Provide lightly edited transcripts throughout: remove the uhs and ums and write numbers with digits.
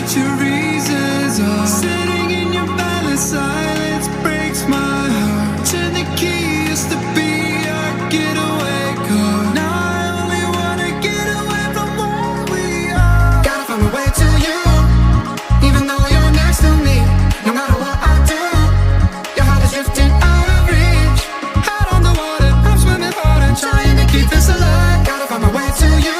what your reasons are. Sitting in your balance, silence breaks my heart. Turn the key, used to be our getaway car. Now I only wanna get away from where we are. Gotta find my way to you, even though you're next to me. No matter what I do, your heart is drifting out of reach. Out on the water, I'm swimming hard and trying to keep this alive. Gotta find my way to you.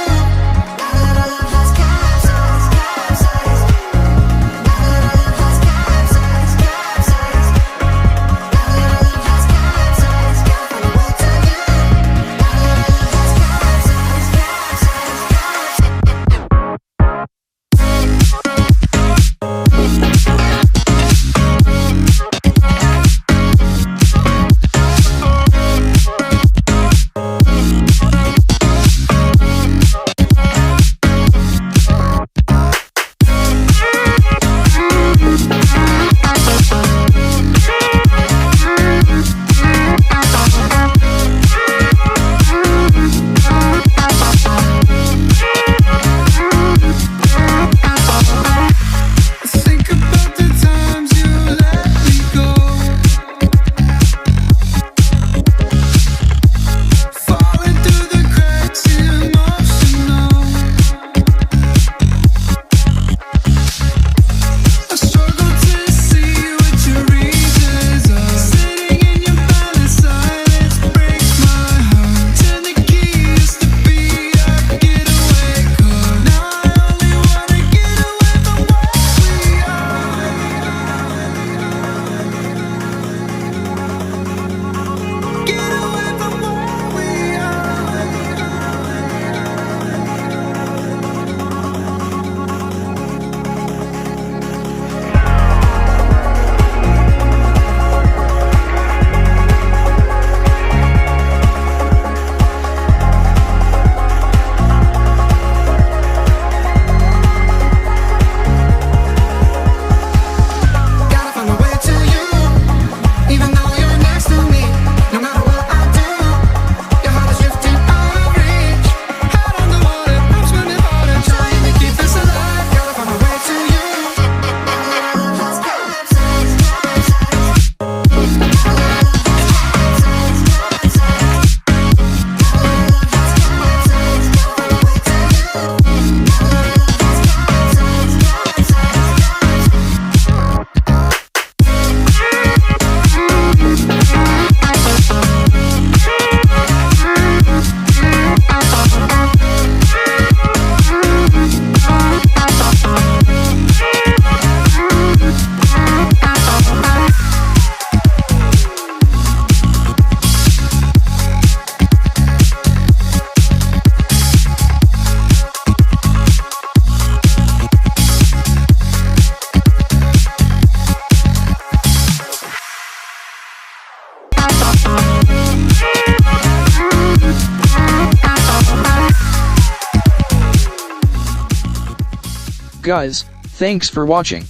Guys, thanks for watching.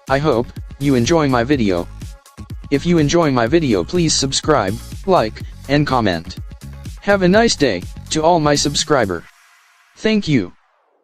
I hope you enjoy my video. If you enjoy my video, please subscribe, like, and comment. Have a nice day to all my subscriber. Thank you.